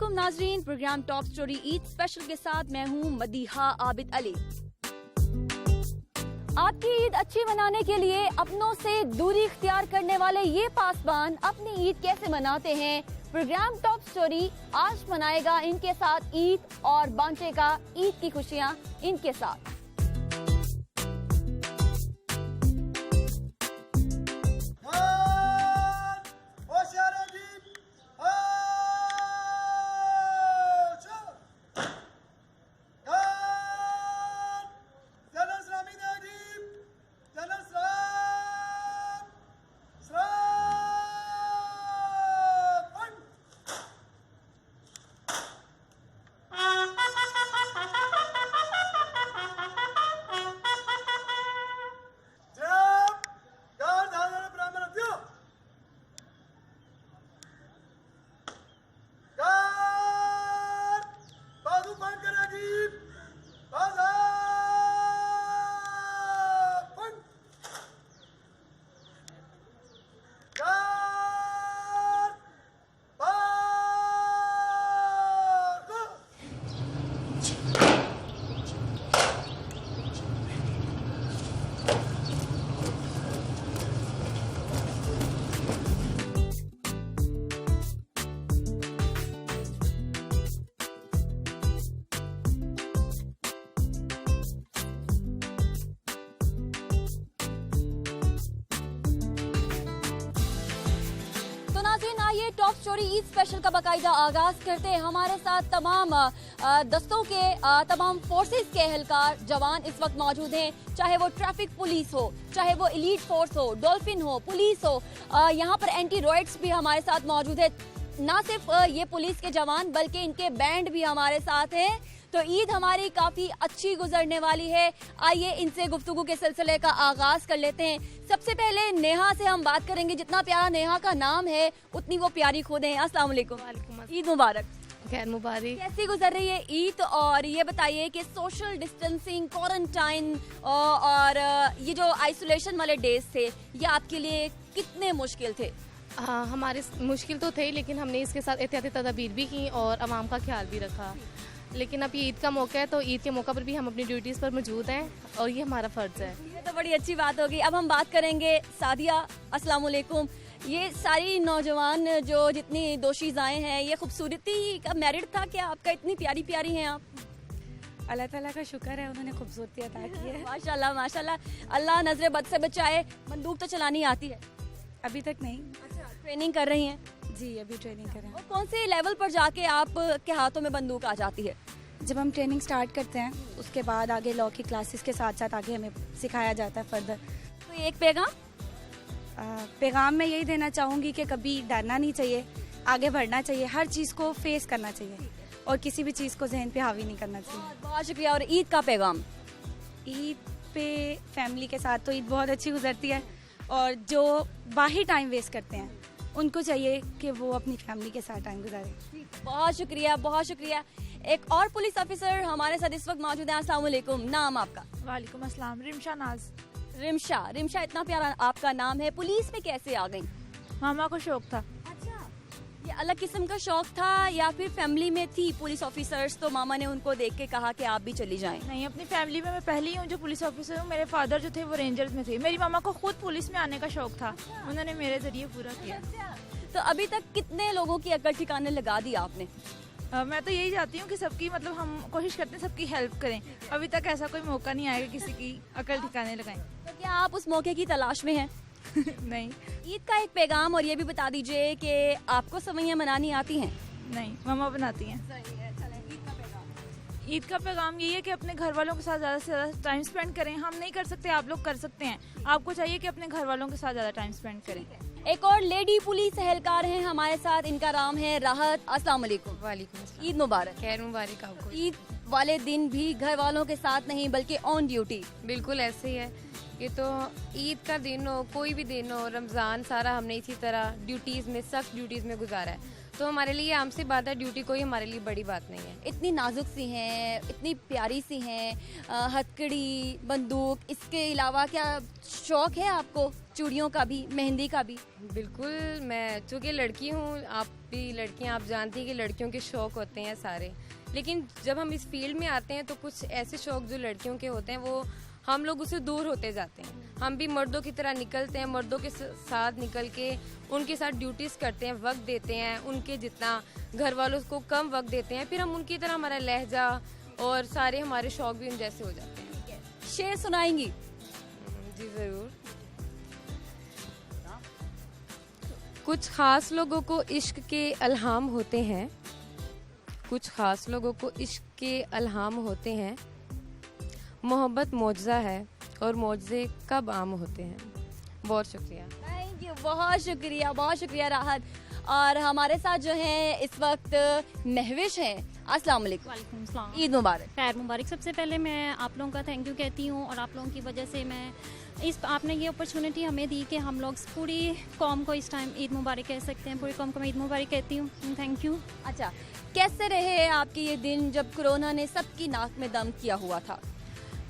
अस्सलामुअलैकुम नाजरीन, program top story Eid special के साथ मैं हूँ मदीहा आबिद अली। आपकी ईद अच्छी मनाने के लिए अपनों से दूरी इख्तियार करने वाले ये पासबान अपनी ईद कैसे मनाते हैं, प्रोग्राम टॉप स्टोरी आज मनाएगा इनके साथ ईद और बांटेगा ईद की खुशियाँ इनके साथ। ये टॉप स्टोरी ईद स्पेशल का बाकायदा आगाज करते हैं। हमारे साथ तमाम दस्तों के तमाम फोर्सेस के एहलकार जवान इस वक्त मौजूद हैं, चाहे वो ट्रैफिक पुलिस हो, चाहे वो एलीट फोर्स हो, डॉल्फिन हो, पुलिस हो। यहाँ पर एंटी रॉयट्स भी हमारे साथ मौजूद है। ना सिर्फ ये पुलिस के जवान बल्कि इनके बैंड भी हमारे साथ हैं। तो ईद हमारी काफी अच्छी गुजरने वाली है। आइए इनसे गुफ्तगू के सिलसिले का आगाज कर लेते हैं। सबसे पहले नेहा से हम बात करेंगे। जितना प्यारा नेहा का नाम है उतनी वो प्यारी खुद है। अस्सलाम वालेकुम। ईद मुबारक। खैर मुबारक। कैसी गुजर रही है ईद, और ये बताइए कि सोशल डिस्टेंसिंग, क्वारंटाइन और ये जो आइसोलेशन वाले डेज थे, ये आपके लिए कितने मुश्किल थे? हाँ, हमारे मुश्किल तो थे, लेकिन हमने इसके साथ एहतियाती तदाबीर भी की और आवाम का ख्याल भी रखा। लेकिन अब ये ईद का मौका है, तो ईद के मौका पर भी हम अपनी ड्यूटीज पर मौजूद हैं और ये हमारा फर्ज है। ये तो बड़ी अच्छी बात होगी। अब हम बात करेंगे सादिया। अस्सलाम वालेकुम। ये सारी नौजवान जो जितनी दोशीज़ाएं हैं, ये खूबसूरती का मेरिट था क्या आपका? इतनी प्यारी प्यारी हैं आप। अल्लाह ताला का शुक्र है, उन्होंने खूबसूरती अता की है। माशाल्लाह माशाल्लाह। अल्लाह नजरे बद से बचाए। बंदूक तो चलानी आती है? अभी तक नहीं। अच्छा, ट्रेनिंग कर रही हैं? जी, अभी ट्रेनिंग कर रहे हैं। और कौन से लेवल पर जाके आप के हाथों में बंदूक आ जाती है? जब हम ट्रेनिंग स्टार्ट करते हैं उसके बाद आगे लॉ की क्लासेस के साथ साथ आगे हमें सिखाया जाता है फर्दर। तो एक पैगाम पैगाम मैं यही देना चाहूँगी कि कभी डरना नहीं चाहिए, आगे बढ़ना चाहिए, हर चीज़ को फेस करना चाहिए और किसी भी चीज़ को जहन पे हावी नहीं करना चाहिए। बहुत शुक्रिया। और ईद का पैगाम? ईद पे फैमिली के साथ तो ईद बहुत अच्छी गुजरती है, और जो बाहर टाइम वेस्ट करते हैं उनको चाहिए कि वो अपनी फैमिली के साथ टाइम गुजारें। बहुत शुक्रिया, बहुत शुक्रिया। एक और पुलिस ऑफिसर हमारे साथ इस वक्त मौजूद है। अस्सलाम वालेकुम। नाम आपका? वालेकुम अस्सलाम। रिमशा नाज। रिमशा, इतना प्यारा आपका नाम है। पुलिस में कैसे आ गई? मामा को शौक था। अच्छा, ये अलग किस्म का शौक था या फिर फैमिली में थी पुलिस ऑफिसर्स, तो मामा ने उनको देख के कहा कि आप भी चली जाएं? नहीं, अपनी फैमिली में मैं पहली हूँ जो पुलिस ऑफिसर हूँ। मेरे फादर जो थे वो रेंजर्स में थे। मेरी मामा को खुद पुलिस में आने का शौक था, उन्होंने मेरे जरिए पूरा किया। तो अभी तक कितने लोगों की अकल ठिकाने लगा दी आपने? मैं तो यही चाहती हूँ कि सबकी, मतलब हम कोशिश करते हैं सबकी हेल्प करें। अभी तक ऐसा कोई मौका नहीं आएगा किसी की अकल ठिकाने लगाएं। तो क्या आप उस मौके की तलाश में हैं? नहीं। ईद का एक पैगाम और ये भी बता दीजिए कि आपको सवैयां मनानी आती हैं? नहीं, मामा बनाती हैं। ईद का पैगाम यही है कि अपने घर वालों के साथ ज़्यादा से ज़्यादा टाइम स्पेंड करें। हम नहीं कर सकते, आप लोग कर सकते हैं। आपको चाहिए कि अपने घर वालों के साथ ज़्यादा टाइम स्पेंड करें। एक और लेडी पुलिस एहलकार हैं हमारे साथ, इनका नाम है राहत। अस्सलाम वालेकुम। वालेकुम अस्सलाम। ईद मुबारक। खैर मुबारक आपको। ईद वाले दिन भी घर वालों के साथ नहीं बल्कि ऑन ड्यूटी। बिल्कुल ऐसे ही है। ये तो ईद का दिन हो, कोई भी दिन हो, रमज़ान, सारा हमने इसी तरह ड्यूटीज़ में, सख्त ड्यूटीज़ में गुजारा है। तो हमारे लिए आम सी बात है, ड्यूटी कोई हमारे लिए बड़ी बात नहीं है। इतनी नाजुक सी हैं, इतनी प्यारी सी हैं, हथकड़ी, बंदूक, इसके अलावा क्या शौक है आपको चूड़ियों का भी, मेहंदी का भी? बिल्कुल, मैं चूँकि लड़की हूँ, आप भी लड़कियाँ, आप जानती हैं कि लड़कियों के शौक होते हैं सारे, लेकिन जब हम इस फील्ड में आते हैं तो कुछ ऐसे शौक जो लड़कियों के होते हैं वो हम लोग उससे दूर होते जाते हैं। हम भी मर्दों की तरह निकलते हैं, मर्दों के साथ निकल के उनके साथ ड्यूटीज़ करते हैं, वक्त देते हैं, उनके जितना घर वालों को कम वक्त देते हैं, फिर हम उनकी तरह हमारा लहजा और सारे हमारे शौक भी उन जैसे हो जाते हैं। शेर सुनाएंगी? जी ज़रूर। कुछ ख़ास लोगों को इश्क के अल्हाम होते हैं, कुछ ख़ास लोगों को इश्क के अल्हाम होते हैं, मोहब्बत मौजज़ा है और मौजज़े कब आम होते हैं। बहुत शुक्रिया। थैंक यू, बहुत शुक्रिया राहत। और हमारे साथ जो है इस वक्त महविश हैं। अस्सलाम वालेकुम। वालेकुम सलाम। ईद मुबारक। खैर मुबारक। सबसे पहले मैं आप लोगों का थैंक यू कहती हूँ, और आप लोगों की वजह से मैं आपने ये अपॉर्चुनिटी हमें दी कि हम लोग पूरी कौम को इस टाइम ईद मुबारक कह सकते हैं। पूरी कौम को मैं ईद मुबारक कहती हूँ। Thank you. अच्छा, कैसे रहे आपके ये दिन जब कोरोना ने सबकी नाक में दम किया हुआ था?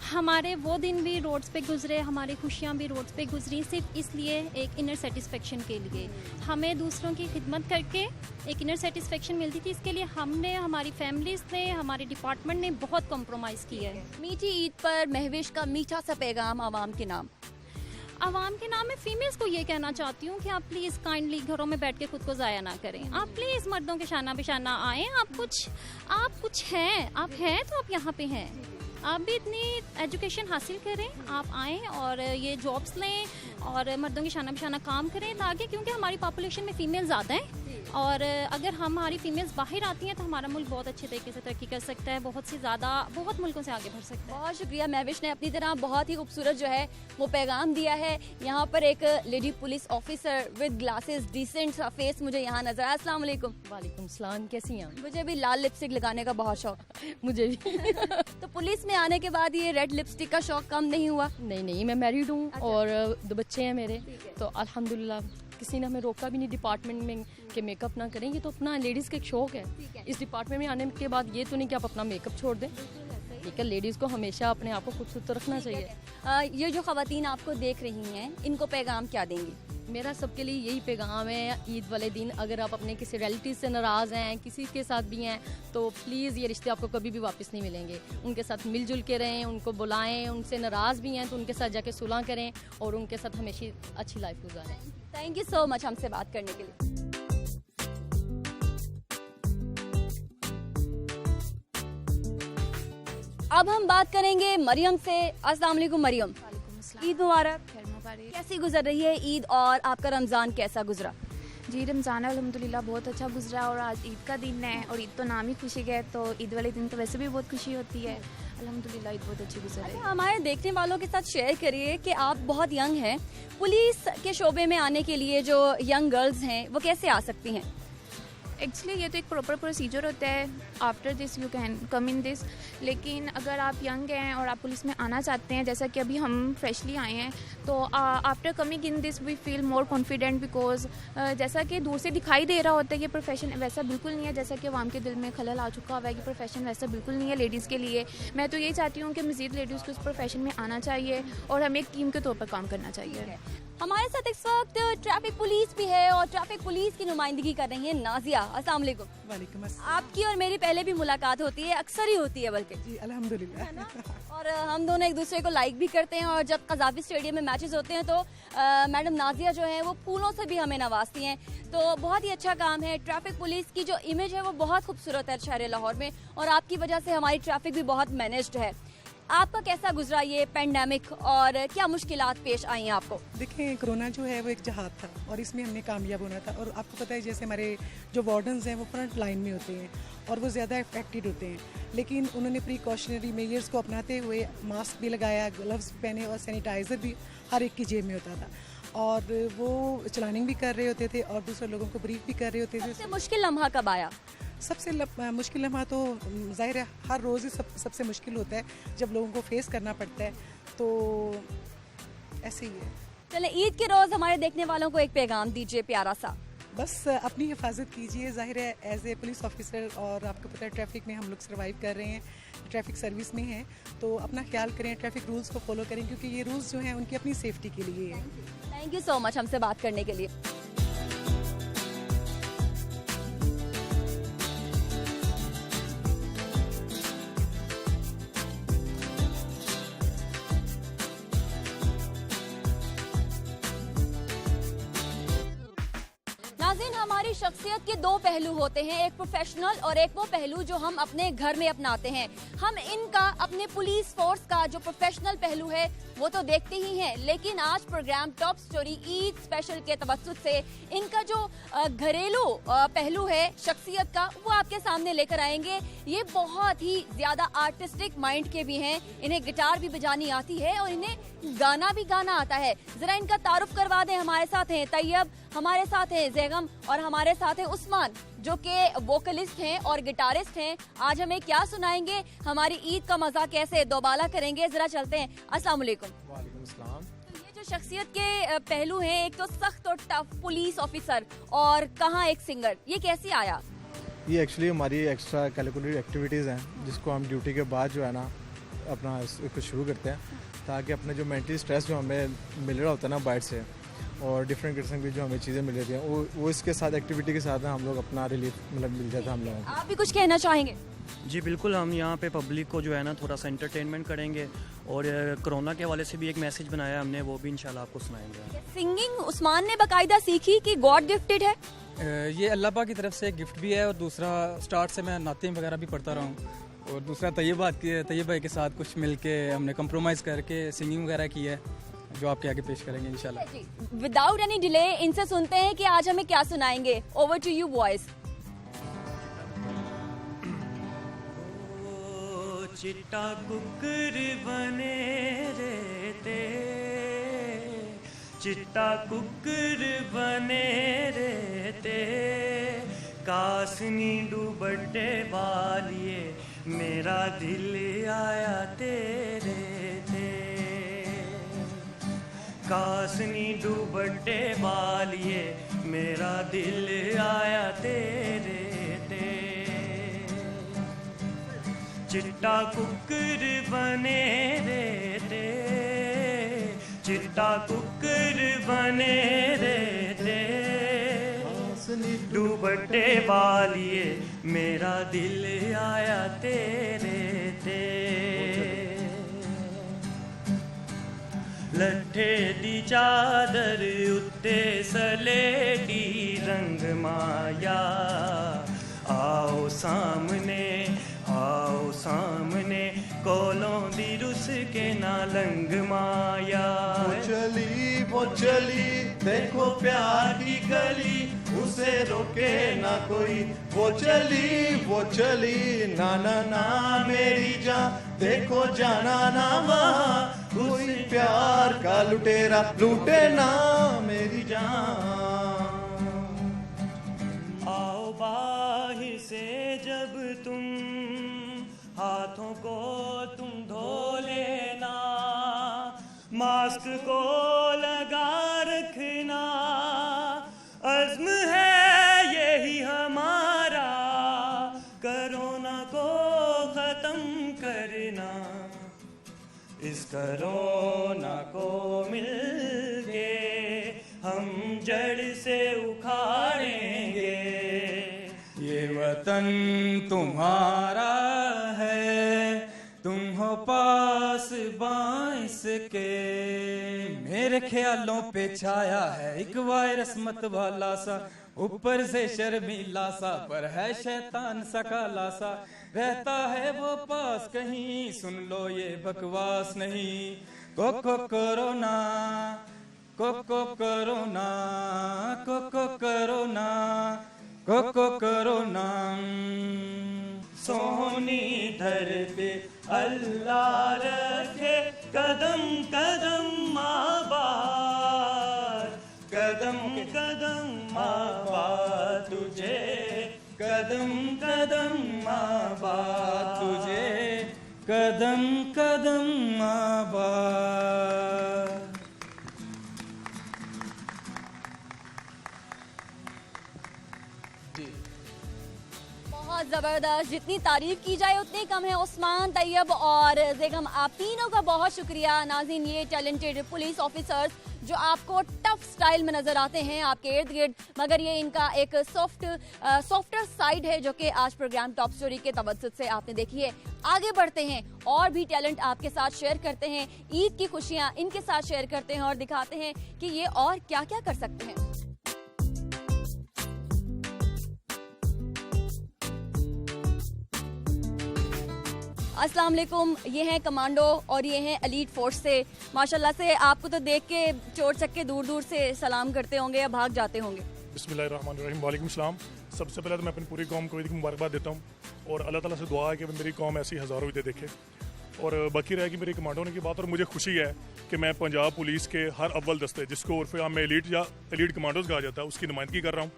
हमारे वो दिन भी रोड्स पे गुजरे, हमारी खुशियाँ भी रोड्स पे गुजरी, सिर्फ इसलिए एक इनर सेटिस्फेक्शन के लिए। हमें दूसरों की खिदमत करके एक इनर सेटिस्फेक्शन मिलती थी, इसके लिए हमने, हमारी फैमिलीज़ ने, हमारे डिपार्टमेंट ने बहुत कॉम्प्रोमाइज़ किया है। मीठी ईद पर महविश का मीठा सा पैगाम आवाम के नाम। आवाम के नाम में फीमेल्स को ये कहना चाहती हूँ कि आप प्लीज़ काइंडली घरों में बैठ के खुद को ज़ाया ना करें। आप प्लीज़ मर्दों के शाना बिशाना आएँ। आप कुछ हैं, आप हैं तो आप यहाँ पे हैं। आप भी इतनी एजुकेशन हासिल करें, आप आएँ और ये जॉब्स लें और मर्दों की शाना बिशाना काम करें, ताकि क्योंकि हमारी पॉपुलेशन में फ़ीमेल ज़्यादा हैं, और अगर हमारी फीमेल्स बाहर आती हैं तो हमारा मुल्क बहुत अच्छे तरीके से तरक्की कर सकता है, बहुत मुल्कों से आगे बढ़ सकता है। बहुत शुक्रिया। महविश ने अपनी तरह बहुत ही खूबसूरत जो है वो पैगाम दिया है। यहाँ पर एक lady police officer with glasses, decent सा फेस मुझे यहाँ नजर आया। अस्सलाम वालेकुम। वालेकुम सलाम, कैसी हैं? मुझे भी लाल लिपस्टिक लगाने का बहुत शौक। मुझे भी। तो पुलिस में आने के बाद ये रेड लिपस्टिक का शौक कम नहीं हुआ? नहीं, मैं मैरिड हूँ। अच्छा। और 2 बच्चे हैं मेरे, तो अल्हम्दुलिल्लाह किसी ने हमें रोका भी नहीं डिपार्टमेंट में कि मेकअप ना करें। ये तो अपना लेडीज़ का एक शौक है। इस डिपार्टमेंट में आने के बाद ये तो नहीं कि आप अपना मेकअप छोड़ दें। ठीक है, लेडीज़ को हमेशा अपने आप को खूबसूरत रखना चाहिए। ये जो खवातीन आपको देख रही हैं, इनको पैगाम क्या देंगी? मेरा सबके लिए यही पैगाम है, ईद वाले दिन अगर आप अपने किसी रिलेटिव से नाराज़ हैं, किसी के साथ भी हैं, तो प्लीज़ ये रिश्ते आपको कभी भी वापस नहीं मिलेंगे। उनके साथ मिलजुल के रहें, उनको बुलाएं, उनसे नाराज़ भी हैं तो उनके साथ जाके सुलह करें और उनके साथ हमेशा अच्छी लाइफ गुजारें। थैंक यू सो मच हमसे बात करने के लिए। अब हम बात करेंगे मरियम से। अस्सलाम वालेकुम मरियम। ईद मुबारक। कैसी गुजर रही है ईद, और आपका रमज़ान कैसा गुजरा? जी, रमज़ान अल्हम्दुलिल्लाह बहुत अच्छा गुजरा, और आज ईद का दिन है और ईद तो नाम ही खुशी का है, तो ईद वाले दिन तो वैसे भी बहुत खुशी होती है। अल्हम्दुलिल्लाह ईद बहुत अच्छी गुजर रही है। हमारे देखने वालों के साथ शेयर करिए कि आप बहुत यंग हैं, पुलिस के शोबे में आने के लिए जो यंग गर्ल्स हैं वो कैसे आ सकती हैं? एक्चुअली ये तो एक प्रॉपर प्रोसीजर होता है, after this you can come in this. लेकिन अगर आप यंग हैं और आप पुलिस में आना चाहते हैं, जैसा कि अभी हम फ्रेशली आए हैं, तो after coming in this we feel more confident, because जैसा कि दूर से दिखाई दे रहा होता है ये प्रोफेशन वैसा बिल्कुल नहीं है, जैसा कि आवाम के दिल में खलल आ चुका हुआ है कि प्रोफेशन वैसा बिल्कुल नहीं है लेडीज़ के लिए। मैं तो यही चाहती हूँ कि मज़ीद लेडीज़ को इस प्रोफेशन में आना चाहिए और हमें एक टीम के तौर पर काम करना चाहिए। हमारे साथ इस वक्त ट्रैफिक पुलिस भी है और ट्रैफिक पुलिस की नुमाइंदगी कर रही है नाजिया। अस्सलाम वालेकुम। वालेकुम अस्सलाम। आपकी और मेरी पहले भी मुलाकात होती है, अक्सर ही होती है बल्कि। जी अल्हम्दुलिल्लाह। और हम दोनों एक दूसरे को लाइक भी करते हैं, और जब कज़ाफ़ी स्टेडियम में मैचेस होते हैं तो मैडम नाजिया जो है वो फूलों से भी हमें नवाजती हैं, तो बहुत ही अच्छा काम है। ट्रैफिक पुलिस की जो इमेज है वो बहुत खूबसूरत है शहर लाहौर में, और आपकी वजह से हमारी ट्रैफिक भी बहुत मैनेज्ड है। आपका कैसा गुजरा ये पेंडेमिक, और क्या मुश्किलात पेश आई हैं आपको? देखें, कोरोना जो है वो एक जहाद था और इसमें हमने कामयाब होना था, और आपको पता है जैसे हमारे जो वार्डन्स हैं वो फ्रंट लाइन में होते हैं और वो ज़्यादा अफेक्टेड होते हैं, लेकिन उन्होंने प्रिकॉशनरी मेजर्स को अपनाते हुए मास्क भी लगाया, ग्लव्स पहने, और सैनिटाइज़र भी हर एक की जेब में होता था, और वो चलानिंग भी कर रहे होते थे और दूसरे लोगों को ब्रीफ भी कर रहे होते थे। सबसे मुश्किल लम्हा कब आया? सबसे मुश्किल लम्हा तो ज़ाहिर है हर रोज़ ही सबसे मुश्किल होता है जब लोगों को फेस करना पड़ता है, तो ऐसे ही है। चले ईद के रोज़ हमारे देखने वालों को एक पैगाम दीजिए प्यारा सा। बस अपनी हिफाजत कीजिए। ज़ाहिर है एज ए पुलिस ऑफिसर, और आपको पता है ट्रैफिक में हम लोग सर्वाइव कर रहे हैं, ट्रैफिक सर्विस में हैं, तो अपना ख्याल करें, ट्रैफिक रूल्स को फॉलो करें, क्योंकि ये रूल्स जो हैं उनकी अपनी सेफ्टी के लिए है। थैंक यू सो मच हमसे बात करने के लिए। नाज़रीन, हमारी शख्सियत के दो पहलू होते हैं, एक प्रोफेशनल और एक वो पहलू जो हम अपने घर में अपनाते हैं। हम इनका अपने पुलिस फोर्स का जो प्रोफेशनल पहलू है वो तो देखते ही हैं, लेकिन आज program top story Eid special के तवज्जुद से इनका जो घरेलू पहलू है शख्सियत का, वो आपके सामने लेकर आएंगे। ये बहुत ही ज्यादा आर्टिस्टिक माइंड के भी हैं, इन्हें गिटार भी बजानी आती है और इन्हें गाना भी गाना आता है। जरा इनका तारुफ करवा दें। हमारे साथ हैं तैयब, हमारे साथ है ज़ैगम और हमारे साथ है उस्मान, जो कि वोकलिस्ट हैं और गिटारिस्ट हैं। आज हमें क्या सुनाएंगे, हमारी ईद का मजा कैसे दोबाला करेंगे, जरा चलते हैं। अस्सलाम वालेकुम। वालेकुम अस्सलाम। तो ये जो शख्सियत के पहलू हैं, एक तो सख्त और टफ पुलिस ऑफिसर और कहाँ एक सिंगर, ये कैसे आया? ये एक्चुअली हमारी एक्स्ट्रा करिकुलर एक्टिविटीज़ हैं, जिसको हम ड्यूटी के बाद जो है ना अपना इसको शुरू करते हैं, ताकि अपने जो मेंटली स्ट्रेस जो हमें मिल रहा होता है ना बाहर से, और डिफरेंट किस्म की जो हमें चीज़ें मिल रही हैं, वो इसके साथ एक्टिविटी के साथ हम लोग अपना रिलीफ मतलब मिल जाता है हम लोगों को। आप भी कुछ कहना चाहेंगे? जी बिल्कुल, हम यहाँ पे पब्लिक को जो है ना थोड़ा सा एंटरटेनमेंट करेंगे, और कोरोना के हवाले से भी एक मैसेज बनाया हमने, वो भी इंशाल्लाह आपको सुनाएंगे। सिंगिंग उस्मान ने बाकायदा सीखी कि गॉड गिफ्टेड है? ये अल्लाह पाक की तरफ से एक गिफ्ट भी है, और दूसरा स्टार्ट से मैं नाते वगैरह भी पढ़ता रहा हूँ, और दूसरा तैयब भाई के साथ कुछ मिलके हमने कंप्रोमाइज़ करके सिंगिंग वगैरह की है, जो आपके आगे पेश करेंगे इंशाल्लाह। विदाउट एनी डिले इनसे सुनते हैं कि आज हमें क्या सुनाएंगे। Over to you boys. चिट्टा कुकर बने रहते, चिट्टा कुकर बने रहते, कासनी दुपट्टे वालिए मेरा दिल आया तेरे ते, कासनी दुपट्टे वालिए मेरा दिल आया तेरे ते, चिट्टा कुकर बने रहते, चिट्टा कुकर बने रहते, दुपट्टे वालिए मेरा दिल आया तेरे ते, लट्ठे दी चादर उत्ते सलेटी रंग माया, आओ सामने आओ सामने, कोलों दी रुस के ना लंग माया। वो चली देखो प्यार की गली, उसे रोके ना कोई, वो चली ना ना ना मेरी जान, देखो जाना ना वहाँ, कोई प्यार का लुटेरा लूटे ना मेरी जान। आओ बाहर से जब तुम हाथों को तुम धो लेना, मास्क को लगा रखना, अज़्म है यही हमारा, कोरोना को खत्म करना, इस कोरोना को मिलके हम जड़ से उखाड़ेंगे, ये वतन तुम्हारा है, तुम हो पास बाइस के, मेरे ख्यालों पे छाया है एक वायरस मत वाला सा, ऊपर से शर्मीला सा, पर है शैतान सा काला सा, रहता है वो पास कहीं, सुन लो ये बकवास नहीं, कोको कोरोना, कोको कोरोना, कोको कोरोना, कोको कोरोना। सोनी दर पे अल्लाह रखे कदम कदम आबाद, कदम कदम आबाद तुझे, कदम कदम आबाद तुझे, कदम कदम आबाद। जबरदस्त, जितनी तारीफ की जाए उतनी कम है। उस्मान, तैयब और जेगम, आप तीनों का बहुत शुक्रिया। नाज़रीन, ये टैलेंटेड पुलिस ऑफिसर्स जो आपको टफ स्टाइल में नजर आते हैं आपके इर्द गिर्द, मगर ये इनका एक सॉफ्टर साइड है जो कि आज प्रोग्राम टॉप स्टोरी के तवज्जुद से आपने देखी है। आगे बढ़ते हैं और भी टैलेंट आपके साथ शेयर करते हैं, ईद की खुशियां इनके साथ शेयर करते हैं और दिखाते हैं कि ये और क्या क्या कर सकते हैं। अस्सलाम वालेकुम, ये हैं कमांडो और ये हैं एलीट फोर्स से। माशाल्लाह से आपको तो देख के चोर चक्के दूर दूर से सलाम करते होंगे या भाग जाते होंगे। बिस्मिल्लाहिर्रहमानिर्रहीम, वालेकुम सलाम। सबसे पहले तो मैं अपनी पूरी कौम को ईद की मुबारकबाद देता हूँ और अल्लाह ताला से दुआ है कि मेरी कौम ऐसी हज़ारों ईदें देखे। और बाकी रहेगी मेरी कमांडो होने की बात। और मुझे खुशी है कि मैं पंजाब पुलिस के हर अव्वल दस्ते, जिसको उर्फ़ आम में एलीट या एलीट कमांडोज़ कहा जाता है, उसकी नुमाइंदगी कर रहा हूँ।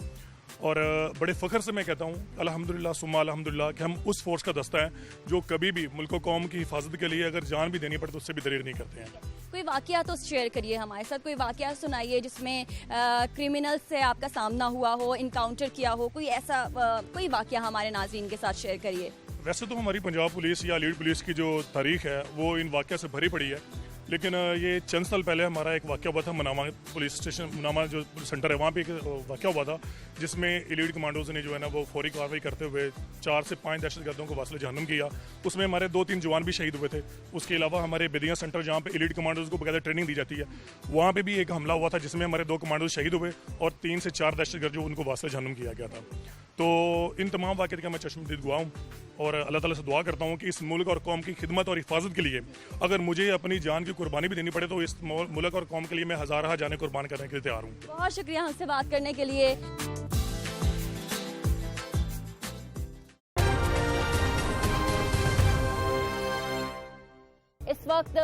और बड़े फ़ख्र से मैं कहता हूँ अल्हम्दुलिल्लाह सुम्मा अल्हम्दुलिल्लाह कि हम उस फोर्स का दस्ता है जो कभी भी मुल्क व कौम की हिफाजत के लिए अगर जान भी देनी पड़े तो उससे भी दरेर नहीं करते हैं। कोई वाकया तो शेयर करिए हमारे साथ, कोई वाकया सुनाइए जिसमें क्रिमिनल से आपका सामना हुआ हो, इनकाउंटर किया हो, कोई ऐसा कोई वाकया हमारे नाज़रीन के साथ शेयर करिए। वैसे तो हमारी पंजाब पुलिस या लीड पुलिस की जो तारीख है वो इन वाक़या से भरी पड़ी है, लेकिन ये चंद साल पहले हमारा एक वाक़या हुआ था मनामा पुलिस स्टेशन, मनामा जो सेंटर है वहाँ पे एक वाक़या हुआ था जिसमें एलीट कमांडोज़ ने जो है ना वो फौरी कार्रवाई करते हुए 4 से 5 दहशतगर्दों को वास्ते जहन्नुम किया। उसमें हमारे 2-3 जवान भी शहीद हुए थे। उसके अलावा हमारे बेदिया सेंटर जहाँ पे एलीट कमांडोज़ को बकायदा ट्रेनिंग दी जाती है, वहाँ पर भी एक हमला हुआ था जिसमें हमारे 2 कमांडोज़ शहीद हुए और 3 से 4 दहशतगर्द जो उनको वास्ते जहन्नुम किया गया था। तो इन तमाम वाक़यात का मैं चश्मदीद गवाह हूँ और अल्लाह ताला से दुआ करता हूँ कि इस मुल्क और कौम की खिदमत और हिफाजत के लिए अगर मुझे अपनी जान की कुर्बानी भी देनी पड़े तो इस मुल्क और कौम के लिए मैं हज़ार जाने कुर्बान करने के लिए तैयार हूँ। बहुत शुक्रिया हमसे बात करने के लिए। इस वक्त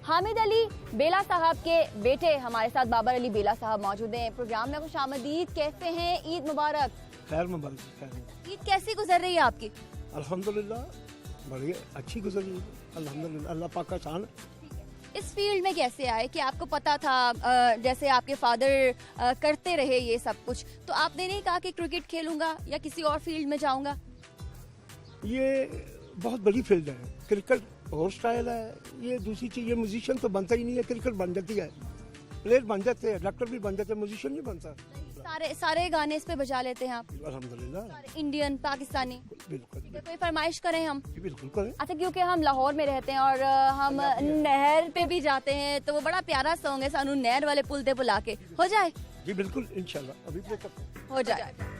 हामिद अली बेला साहब के बेटे हमारे साथ बाबर अली बेला साहब मौजूद हैं। प्रोग्राम में खुशामदीद, कैसे हैं? ईद मुबारक। खैर मुबारक। ईद कैसी गुजर रही है आपकी? अल्हम्दुलिल्लाह बड़ी अच्छी गुजर रही है, अल्हम्दुलिल्लाह, अल्लाह पाक का एहसान। इस फील्ड में कैसे आए कि आपको पता था जैसे आपके फादर करते रहे ये सब कुछ, तो आपने नहीं कहा कि क्रिकेट खेलूंगा या किसी और फील्ड में जाऊंगा? ये बहुत बड़ी फील्ड है, क्रिकेट और स्टाइल है, ये दूसरी चीज़, ये म्यूजिशियन तो बनता ही नहीं है, क्रिकेट बन जाती है, प्लेयर बन जाते हैं, डॉक्टर भी बन जाते हैं, म्यूजिशियन नहीं बनता। सारे गाने इस पे बजा लेते हैं आप? अल्हम्दुलिल्लाह। इंडियन, पाकिस्तानी? बिल्कुल। कोई फरमाइश करें हम? बिल्कुल करें। अच्छा, क्योंकि हम लाहौर में रहते हैं और हम नहर पे भी जाते हैं, तो वो बड़ा प्यारा सॉन्ग है, सानू नहर वाले पुल ते बुला के, हो जाए? जी बिल्कुल, इंशाल्लाह अभी प्ले करते हैं। हो जाए।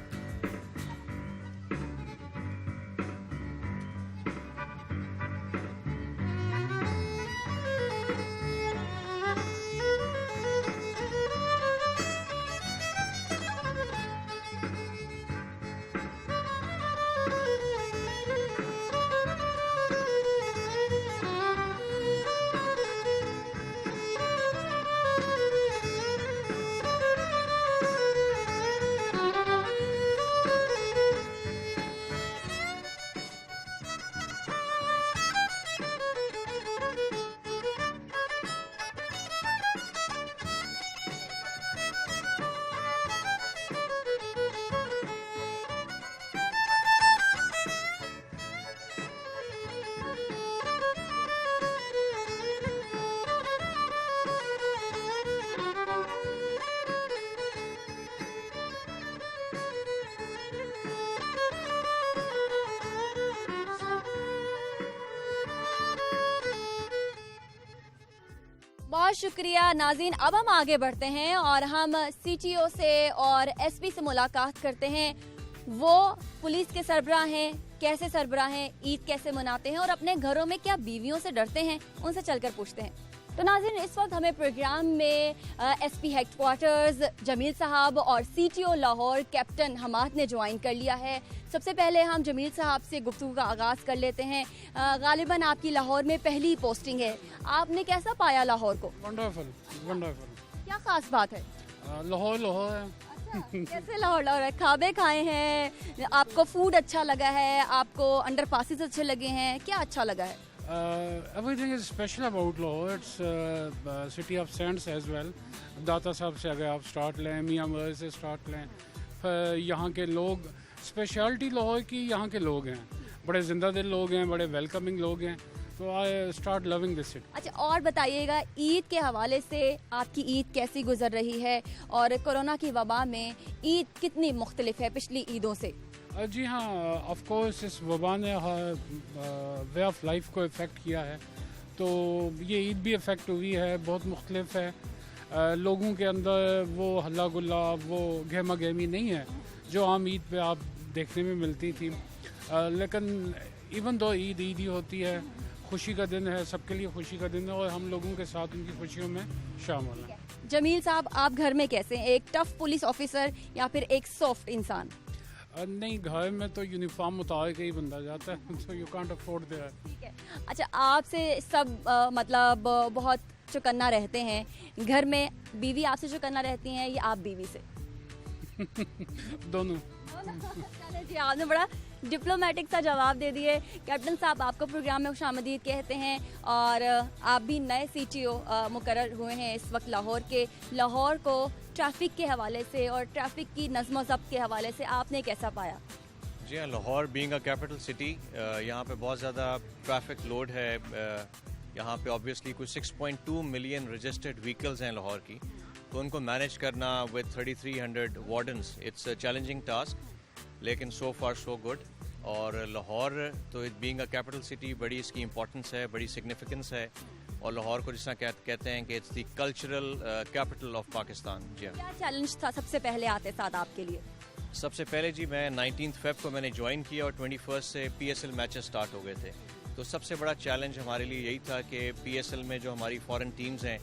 बहुत शुक्रिया नाज़रीन। अब हम आगे बढ़ते हैं और हम सीटीओ से और एसपी से मुलाकात करते हैं। वो पुलिस के सरबराह हैं, कैसे सरबराह हैं, ईद कैसे मनाते हैं और अपने घरों में क्या बीवियों से डरते हैं, उनसे चलकर पूछते हैं। तो नाज़रीन, इस वक्त हमें प्रोग्राम में एसपी हेडक्वार्टर्स जमील साहब और सीटीओ लाहौर कैप्टन हमाद ने ज्वाइन कर लिया है। सबसे पहले हम जमील साहब से गुफ्तगू का आगाज़ कर लेते हैं। गालिबन आपकी लाहौर में पहली पोस्टिंग है, आपने कैसा पाया लाहौर को? Wonderful wonderful. क्या खास बात है? लाहौर लाहौर है। कैसे लाहौर है? खाबे खाए हैं, आपको फूड अच्छा लगा है, आपको अंडर पासिस अच्छे लगे हैं, क्या अच्छा लगा है? Everything is special about Lahore. It's city of saints as well. दाता साहब से अगर आप स्टार्ट लें, मियाँ मगर से स्टार्ट लें, यहाँ के लोग स्पेशलिटी लाहौर की यहाँ के लोग हैं, बड़े जिंदा दिल लोग हैं, बड़े वेलकमिंग लोग हैं, तो I start loving this city. अच्छा, और बताइएगा ईद के हवाले से आपकी ईद कैसी गुजर रही है और कोरोना की वबा में ईद कितनी मुख्तलिफ है पिछली ईदों से? जी हाँ, ऑफ कोर्स इस वबा ने वे ऑफ लाइफ को इफ़ेक्ट किया है, तो ये ईद भी इफ़ेक्ट हुई है, बहुत मुख्तलिफ है। लोगों के अंदर वो हल्ला गुल्ला, वो गहमा गहमी नहीं है जो आम ईद पे आप देखने में मिलती थी। लेकिन इवन दो ईद ईद ही होती है, खुशी का दिन है, सबके लिए खुशी का दिन है और हम लोगों के साथ उनकी खुशियों में शामिल हैं। जमील साहब, आप घर में कैसे हैं? एक टफ पुलिस ऑफिसर या फिर एक सॉफ्ट इंसान? नहीं, घर में तो यूनिफॉर्म उतार के ही बंदा जाता है, तो यू कांट अफोर्ड दैट। ठीक है। अच्छा, आपसे सब मतलब बहुत चौकन्ना रहते हैं घर में, बीवी आपसे चौकन्ना रहती हैं या आप बीवी से? दोनों। चले जी, आपने बड़ा डिप्लोमेटिक सा जवाब दे दिए। कैप्टन साहब, आपको प्रोग्राम में खुशामदीद कहते हैं और आप भी नए CTO मुकर्रर हुए हैं इस वक्त लाहौर के। लाहौर को ट्रैफिक के हवाले से और ट्रैफिक की नज़्म ज़ब्त के हवाले से आपने कैसा पाया? जी हाँ, Lahore being a capital city, यहाँ पे बहुत ज़्यादा ट्रैफिक लोड है। यहाँ पे ऑब्वियसली कुछ 6.2 मिलियन रजिस्टर्ड व्हीकल्स हैं लाहौर की, तो उनको मैनेज करना with 3300 wardens, it's a challenging task, लेकिन सो फार सो गुड। और लाहौर तो बीइंग अ कैपिटल सिटी बड़ी इसकी इम्पोर्टेंस है, बड़ी सिग्निफिकेंस है, और लाहौर को जिस तरह कहते हैं कि it's the cultural capital of Pakistan. जी हाँ। क्या चैलेंज था सबसे पहले आते साथ आपके लिए? सबसे पहले जी, मैं 19 फेब को मैंने ज्वाइन किया और 21 से PSL मैचेस स्टार्ट हो गए थे, तो सबसे बड़ा चैलेंज हमारे लिए यही था कि PSL में जो हमारी फॉरेन टीम्स हैं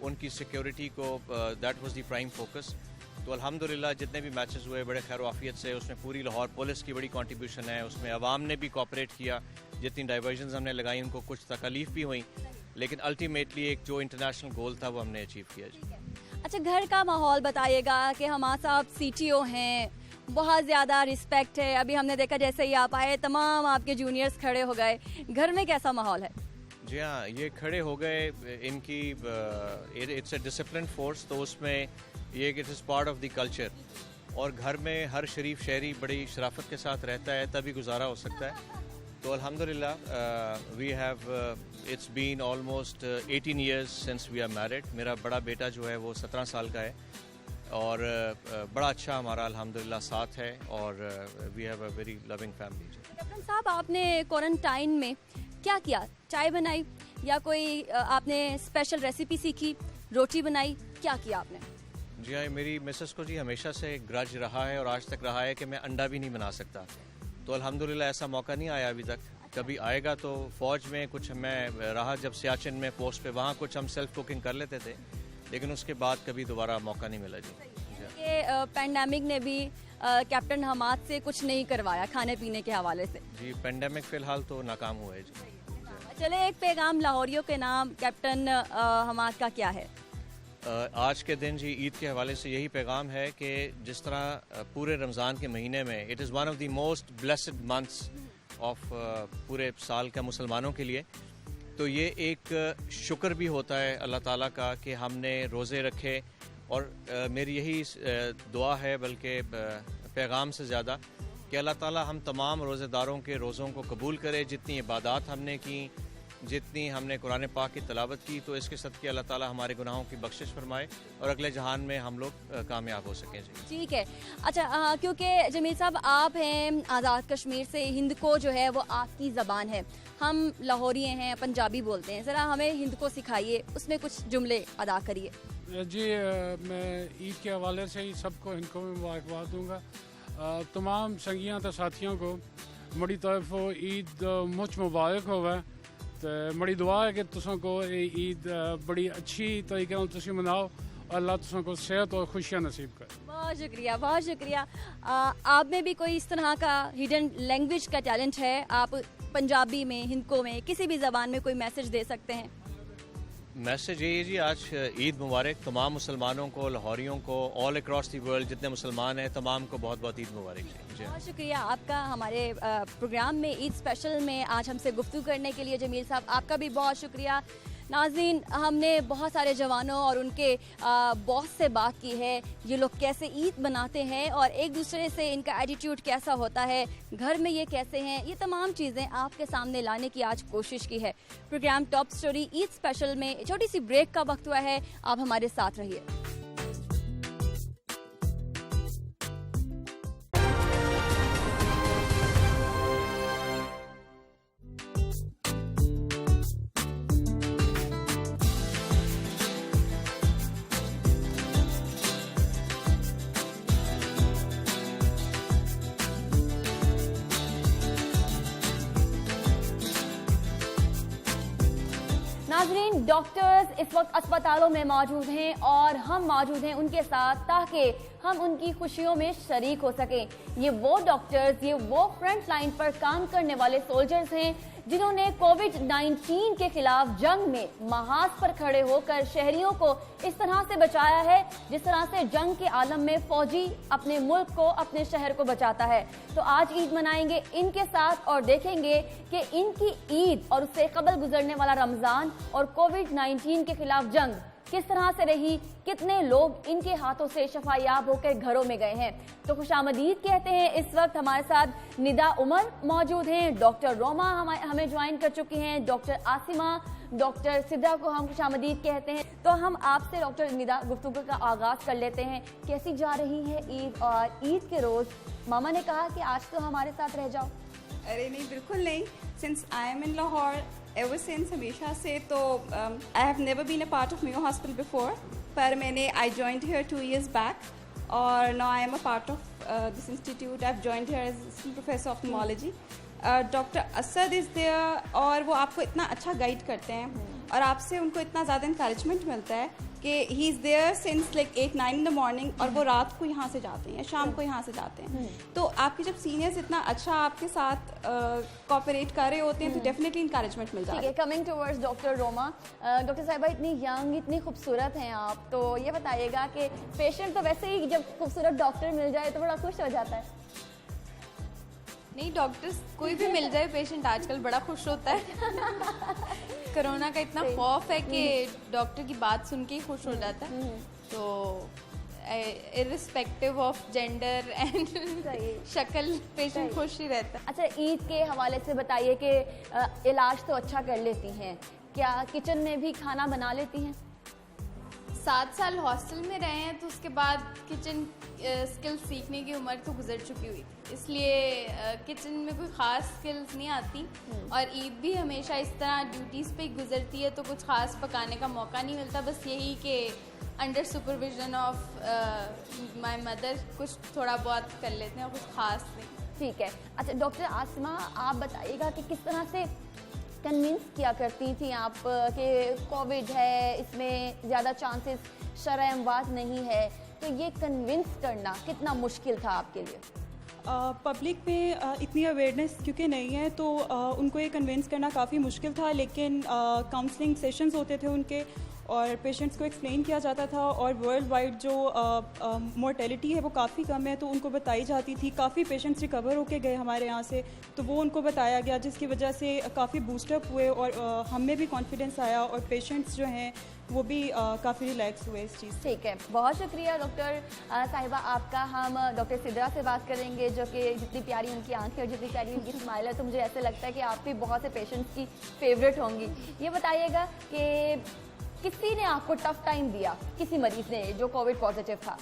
उनकी सिक्योरिटी को, that was the prime focus. तो अल्हम्दुलिल्लाह जितने भी मैचेस हुए बड़े खैर वाफियत से, उसमें पूरी लाहौर पुलिस की बड़ी कंट्रीब्यूशन है, उसमें अवाम ने भी कोऑपरेट किया, जितनी डाइवर्जन्स हमने लगाई उनको कुछ तकलीफ भी हुई, लेकिन अल्टीमेटली एक जो इंटरनेशनल गोल था वो हमने अचीव किया जी। अच्छा, घर का माहौल बताइएगा कि हमारे साहब CTO हैं, बहुत ज़्यादा रिस्पेक्ट है। अभी हमने देखा जैसे ही आप आए तमाम आपके जूनियर्स खड़े हो गए, घर में कैसा माहौल है? जी हाँ, ये खड़े हो गए, इनकी इट्स अ डिसिप्लिन फोर्स, तो उसमें ये it is part of the culture, और घर में हर शरीफ शहरी बड़ी शराफत के साथ रहता है तभी गुजारा हो सकता है। तो अल्हम्दुलिल्लाह we have it's been almost 18 years since we are married. मेरा बड़ा बेटा जो है वो 17 साल का है, और बड़ा अच्छा हमारा अल्हम्दुलिल्लाह साथ है, और we have a very loving family. Captain साहब, आपने क्वारंटाइन में क्या किया? चाय बनाई या कोई आपने स्पेशल रेसिपी सीखी, रोटी बनाई, क्या किया आपने? जी हाँ, मेरी मिसेस को जी हमेशा से ग्रज रहा है और आज तक रहा है कि मैं अंडा भी नहीं बना सकता, तो अल्हम्दुलिल्लाह ऐसा मौका नहीं आया अभी तक। कभी आएगा तो फ़ौज में कुछ मैं रहा जब सियाचिन में पोस्ट पे, वहाँ कुछ हम सेल्फ कुकिंग कर लेते थे, लेकिन उसके बाद कभी दोबारा मौका नहीं मिला जी। पैंडेमिक ने भी कैप्टन हमाद से कुछ नहीं करवाया खाने पीने के हवाले से? जी, पैंडेमिक फ़िलहाल तो नाकाम हुआ है जी। चले, एक पैगाम लाहौरियों के नाम कैप्टन हमाद का क्या है? आज के दिन जी ईद के हवाले से यही पैगाम है कि जिस तरह पूरे रमज़ान के महीने में it is one of the most blessed months of पूरे साल का मुसलमानों के लिए, तो ये एक शुक्र भी होता है अल्लाह ताला का कि हमने रोज़े रखे, और मेरी यही दुआ है बल्कि पैगाम से ज़्यादा कि अल्लाह ताला हम तमाम रोज़ेदारों के रोज़ों को कबूल करे। जितनी इबादत हमने की, जितनी हमने कुरान पाक की तलावत की, तो इसके सदक़े अल्लाह ताला हमारे गुनाहों की बख्शिश फरमाए और अगले जहान में हम लोग कामयाब हो सकें जी। ठीक है। अच्छा, क्योंकि जमील साहब आप हैं आज़ाद कश्मीर से, हिंद को जो है वो आपकी ज़बान है, हम लाहौरी हैं, पंजाबी बोलते हैं, ज़रा हमें हिंद को सिखाइए, उसमें कुछ जुमले अदा करिए। जी, मैं ईद के हवाले से ही सबको इनको में मुबारकबाद दूँगा, तमाम संगियां तो साथियों को बड़ी तरफ ईद मुझ मुबारक होवे, तो बड़ी दुआ है कि तुसों को ईद बड़ी अच्छी तरीके से तुसी मनाओ और अल्लाह तुसों को सेहत और खुशियाँ नसीब करे। बहुत शुक्रिया, बहुत शुक्रिया। आप में भी कोई इस तरह का हिडन लैंग्वेज का टैलेंट है? आप पंजाबी में, हिंदको में, किसी भी ज़बान में कोई मैसेज दे सकते हैं? मैसेज यही है जी, आज ईद मुबारक तमाम मुसलमानों को, लाहौरियों को, ऑल अक्रॉस द वर्ल्ड जितने मुसलमान हैं तमाम को बहुत बहुत ईद मुबारक जी। बहुत शुक्रिया आपका हमारे प्रोग्राम में ईद स्पेशल में आज हमसे गुफ्तगू करने के लिए। जमील साहब, आपका भी बहुत शुक्रिया। नाज़रीन, हमने बहुत सारे जवानों और उनके बॉस से बात की है, ये लोग कैसे ईद मनाते हैं और एक दूसरे से इनका एटीट्यूड कैसा होता है, घर में ये कैसे हैं, ये तमाम चीज़ें आपके सामने लाने की आज कोशिश की है। Program top story Eid special में छोटी सी ब्रेक का वक्त हुआ है, आप हमारे साथ रहिए। नाज़रीन, डॉक्टर्स इस वक्त अस्पतालों में मौजूद हैं और हम मौजूद हैं उनके साथ ताकि हम उनकी खुशियों में शरीक हो सकें। ये वो डॉक्टर्स, ये वो फ्रंट लाइन पर काम करने वाले सोल्जर्स हैं जिन्होंने कोविड-19 के खिलाफ जंग में महाज पर खड़े होकर शहरियों को इस तरह से बचाया है जिस तरह से जंग के आलम में फौजी अपने मुल्क को, अपने शहर को बचाता है। तो आज ईद मनाएंगे इनके साथ और देखेंगे कि इनकी ईद और उससे कबल गुजरने वाला रमज़ान और कोविड-19 के खिलाफ जंग किस तरह से रही, कितने लोग इनके हाथों से शफायाब होकर घरों में गए हैं। तो खुशामदीद कहते हैं। इस वक्त हमारे साथ निदा उमर मौजूद हैं, डॉक्टर रोमा हमें ज्वाइन कर चुकी हैं, डॉक्टर आसिमा, डॉक्टर सिद्रा को हम खुशामदीद कहते हैं। तो हम आपसे डॉक्टर निदा गुफ्तगू का आगाज कर लेते हैं। कैसी जा रही है ईद? और ईद के रोज मामा ने कहा कि आज तो हमारे साथ रह जाओ। अरे नहीं, बिल्कुल नहीं। Since I am in Lahore ever since, हमेशा से, तो I have never been a part of Mayo hospital before, पर मैंने I joined here 2 years back और now I am a part of this institute. I have joined here as professor of ophthalmology. Doctor Asad is there और वो आपको इतना अच्छा guide करते हैं और आपसे उनको इतना ज़्यादा इंकरेजमेंट मिलता है कि he is there since like 8-9 in the morning और वो रात को यहाँ से जाते हैं, शाम को यहाँ से जाते हैं। तो आपके जब सीनियर्स इतना अच्छा आपके साथ कोऑपरेट कर रहे होते हैं तो डेफिनेटली इंकरेजमेंट मिल जाता है। Coming towards doctor Roma, doctor साहिबा इतनी यंग, इतनी खूबसूरत हैं आप, तो ये बताइएगा कि पेशेंट तो वैसे ही जब खूबसूरत डॉक्टर मिल जाए तो बड़ा खुश हो जाता है। नहीं, डॉक्टर्स कोई भी मिल जाए पेशेंट आजकल बड़ा खुश होता है। कोरोना का इतना खौफ है कि डॉक्टर की बात सुन के ही खुश हो जाता है। तो इर्रिस्पेक्टिव ऑफ जेंडर एंड शक्ल पेशेंट खुश ही रहता है। अच्छा, ईद के हवाले से बताइए कि इलाज तो अच्छा कर लेती हैं, क्या किचन में भी खाना बना लेती हैं? 7 साल हॉस्टल में रहे हैं तो उसके बाद किचन स्किल्स सीखने की उम्र तो गुजर चुकी हुई थी, इसलिए किचन में कोई ख़ास स्किल्स नहीं आती। और ईद भी हमेशा इस तरह ड्यूटीज़ पे ही गुजरती है तो कुछ ख़ास पकाने का मौका नहीं मिलता। बस यही कि under supervision of my mother कुछ थोड़ा बहुत कर लेते हैं और कुछ ख़ास नहीं। ठीक है। अच्छा डॉक्टर आसमा, आप बताइएगा कि किस तरह से कन्विंस किया करती थी आप कि कोविड है, इसमें ज़्यादा चांसेस शरअ अमवात नहीं है, तो ये कन्विंस करना कितना मुश्किल था आपके लिए? पब्लिक में इतनी अवेयरनेस क्योंकि नहीं है तो उनको ये कन्विंस करना काफ़ी मुश्किल था, लेकिन काउंसलिंग सेशंस होते थे उनके और पेशेंट्स को एक्सप्लेन किया जाता था और वर्ल्ड वाइड जो मोर्टेलिटी है वो काफ़ी कम है तो उनको बताई जाती थी। काफ़ी पेशेंट्स रिकवर होके गए हमारे यहाँ से, तो वो उनको बताया गया जिसकी वजह से काफ़ी बूस्टअप हुए और हम में भी कॉन्फिडेंस आया और पेशेंट्स जो हैं वो भी काफ़ी रिलैक्स हुए इस चीज़। ठीक है, बहुत शुक्रिया डॉक्टर साहिबा आपका। हम डॉक्टर सिद्रा से बात करेंगे जो कि जितनी प्यारी उनकी आंखें और जितनी प्यारी उनकी स्माइल है तो मुझे ऐसा लगता है कि आप भी बहुत से पेशेंट्स की फेवरेट होंगी। ये बताइएगा कि किसी ने आपको टफ टाइम दिया, किसी मरीज ने जो कोविड पॉजिटिव था?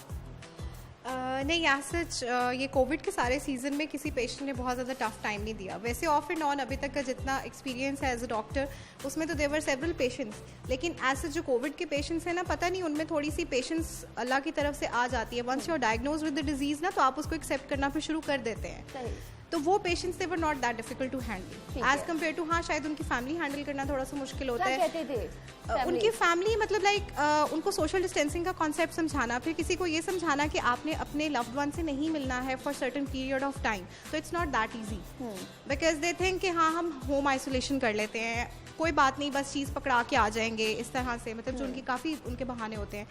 नहीं, सच ये कोविड के सारे सीज़न में किसी पेशेंट ने बहुत ज़्यादा टफ टाइम नहीं दिया। वैसे ऑफ एंड ऑन अभी तक का जितना एक्सपीरियंस है एज अ डॉक्टर उसमें तो देवर सेवरल पेशेंट्स, लेकिन एज सच जो कोविड के पेशेंट्स हैं ना, पता नहीं उनमें थोड़ी सी पेशेंस अल्लाह की तरफ से आ जाती है। Once you are diagnose with the disease ना तो आप उसको एक्सेप्ट करना फिर शुरू कर देते हैं। तो वो patients they were not that difficult to handle as compare to, हाँ शायद उनकी फैमिली हैंडल करना थोड़ा सा मुश्किल होता है। कहते थे उनकी फैमिली मतलब लाइक उनको सोशल डिस्टेंसिंग का कॉन्सेप्ट समझाना, फिर किसी को ये समझाना कि आपने अपने लव्ड वन से नहीं मिलना है for certain period of time, तो it's not that easy because they think कि हाँ हम होम आइसोलेशन कर लेते हैं। कोई बात नहीं, बस चीज़ पकड़ा के आ जाएंगे इस तरह से, मतलब जो उनकी काफ़ी उनके बहाने होते हैं।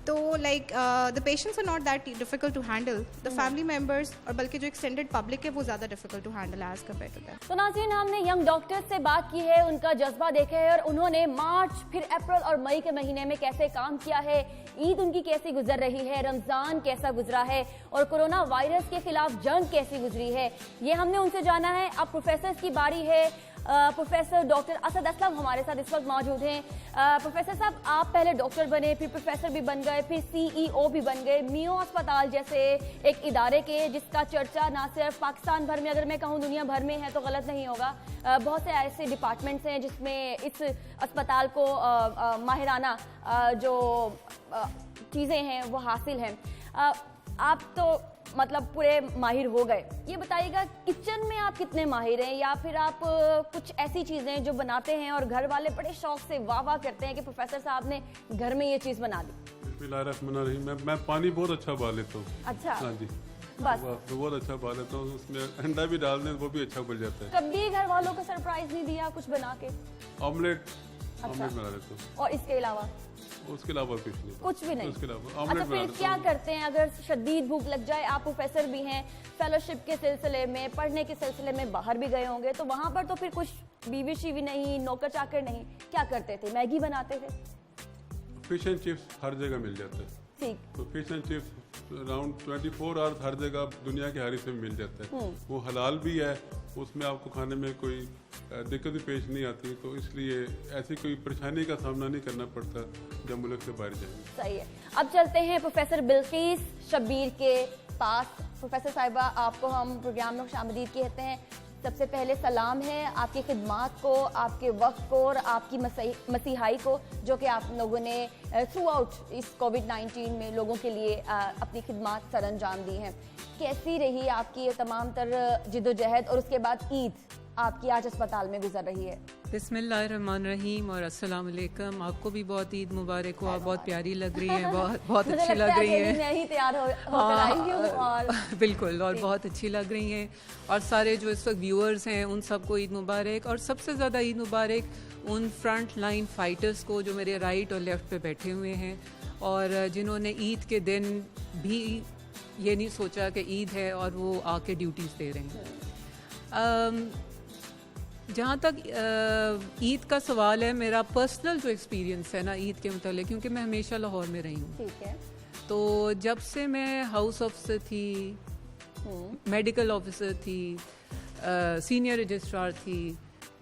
तो like the patients are not that difficult to handle, the family members और बल्कि जो एक्सटेंडेड पब्लिक है वो ज़्यादा difficult to handle as compare to that. तो नाज़रीन, हमने यंग डॉक्टर्स से बात की है, उनका जज्बा देखा है और उन्होंने मार्च फिर अप्रैल और मई के महीने में कैसे काम किया है, ईद उनकी कैसी गुजर रही है, रमजान कैसा गुजरा है और कोरोना वायरस के खिलाफ जंग कैसी गुजरी है, ये हमने उनसे जाना है। अब प्रोफेसर की बारी है। प्रोफेसर डॉक्टर असद असलम हमारे साथ इस वक्त मौजूद हैं। प्रोफेसर साहब, आप पहले डॉक्टर बने, फिर प्रोफेसर भी बन गए, फिर CEO भी बन गए, मियो अस्पताल जैसे एक इदारे के जिसका चर्चा ना सिर्फ पाकिस्तान भर में, अगर मैं कहूँ दुनिया भर में है तो गलत नहीं होगा। बहुत से ऐसे डिपार्टमेंट्स हैं जिसमें इस अस्पताल को माहिराना जो चीज़ें हैं वो हासिल हैं। आप तो मतलब पूरे माहिर हो गए, ये बताइएगा किचन में आप कितने माहिर हैं, या फिर आप कुछ ऐसी चीज़ें जो बनाते हैं और घर वाले बड़े शौक से वाह वाह करते हैं कि प्रोफेसर साहब ने घर में ये चीज़ बना दी? मैं पानी बहुत अच्छा उबाल लेता हूँ। अच्छा, हाँ जी, बस बहुत अच्छा उबाल लेता हूँ, उसमें अंडा भी डाल दें वो भी अच्छा उबल जाता है। कभी घर वालों को सरप्राइज नहीं दिया कुछ बना के? ऑमलेट अच्छा। बना लेता हूँ। और इसके अलावा उसके अलावा कुछ नहीं, कुछ भी नहीं। उसके अलावा अच्छा, ऑमलेट फिर क्या करते हैं अगर शदीद भूख लग जाए? आप प्रोफेसर भी हैं, फेलोशिप के सिलसिले में, पढ़ने के सिलसिले में बाहर भी गए होंगे, तो वहाँ पर तो फिर कुछ बीवी शीवी नहीं, नौकर चाकर नहीं, क्या करते थे? मैगी बनाते थे? फिश एंड चिप्स हर जगह मिल जाता है। ठीक। तो fish and chips around 24 hours हर जगह दुनिया के हर हिस्से में मिल जाता है। वो हलाल भी है, उसमें आपको खाने में कोई दिक्कत भी पेश नहीं आती, तो इसलिए ऐसी कोई परेशानी का सामना नहीं करना पड़ता जब मुल्क से बाहर जाएंगे। सही है। अब चलते हैं प्रोफेसर बिल्किस शब्बीर के पास। प्रोफेसर साहिबा, आपको हम प्रोग्राम में खुशामदीद कहते हैं। सबसे पहले सलाम है आपकी खिदमात को, आपके वक्त को और आपकी मसीहाई को, जो कि आप लोगों ने थ्रू आउट इस कोविड-19 में लोगों के लिए अपनी खिदमात सर अंजाम दी हैं। कैसी रही आपकी ये तमाम तर जिद्दोजहद, और उसके बाद ईद आपकी आज अस्पताल में गुजर रही है? बिस्मिल्लाहिर्रहमानिर्रहीम और अस्सलाम वालेकुम। आपको भी बहुत ईद मुबारक हो, आप बहुत प्यारी लग रही हैं, बहुत अच्छी लग रही हैं। मैं ही तैयार होकर आई हूं और बिल्कुल, और बहुत अच्छी लग रही हैं। और सारे जो इस वक्त व्यूअर्स हैं उन सबको ईद मुबारक, और सबसे ज़्यादा ईद मुबारक उन फ्रंट लाइन फाइटर्स को जो मेरे राइट और लेफ़्ट पे बैठे हुए हैं और जिन्होंने ईद के दिन भी ये नहीं सोचा कि ईद है और वो आके ड्यूटीज़ दे रहे हैं। जहाँ तक ईद का सवाल है, मेरा पर्सनल जो एक्सपीरियंस है ना ईद के मतलब, क्योंकि मैं हमेशा लाहौर में रही हूँ, ठीक है, तो जब से मैं हाउस ऑफिसर थी, मेडिकल ऑफिसर थी, सीनियर रजिस्ट्रार थी,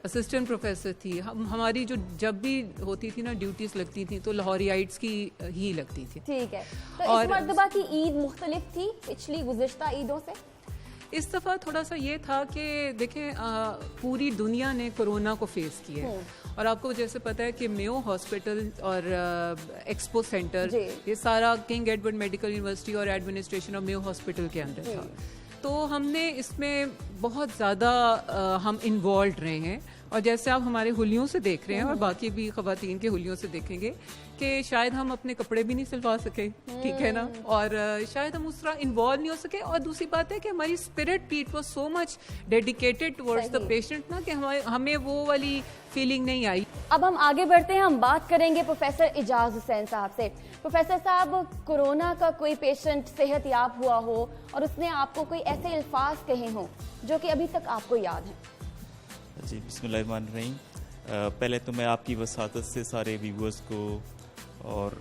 असिस्टेंट प्रोफेसर थी, हमारी जो जब भी होती थी ना ड्यूटीज़ लगती थी तो लाहौरियाइट्स की ही लगती थी। ठीक है, तो इस मर्तबा की ईद मुख्तलिफ थी पिछली गुज़िश्ता ईदों से? इस दफ़ा थोड़ा सा ये था कि देखें पूरी दुनिया ने कोरोना को फेस किया है, और आपको जैसे पता है कि मेयो हॉस्पिटल और एक्सपो सेंटर ये सारा किंग एडवर्ड मेडिकल यूनिवर्सिटी और एडमिनिस्ट्रेशन ऑफ मेयो हॉस्पिटल के अंदर था, तो हमने इसमें बहुत ज़्यादा हम इन्वॉल्व रहे हैं। और जैसे आप हमारे हुलियों से देख रहे हैं और बाकी भी ख़वातीन के हुलियों से देखेंगे कि शायद हम अपने कपड़े भी नहीं सिलवा सके, ठीक है ना, और शायद हम उस तरह इन्वॉल्व नहीं हो सके। और दूसरी बात है कि हमारी स्पिरिट भी it was so much dedicated towards the patient ना कि हमें वो वाली फीलिंग नहीं आई। अब हम आगे बढ़ते हैं, हम बात करेंगे प्रोफेसर इजाज हुसैन साहब से। प्रोफेसर साहब, कोरोना का कोई पेशेंट सेहत याब हुआ हो और उसने आपको कोई ऐसे अल्फाज कहे हों जो कि अभी तक आपको याद हैं? जी, बिस्मिल्लाहिर्रहमानिर्रहीम। पहले तो मैं आपकी वसातत से सारे व्यूअर्स को और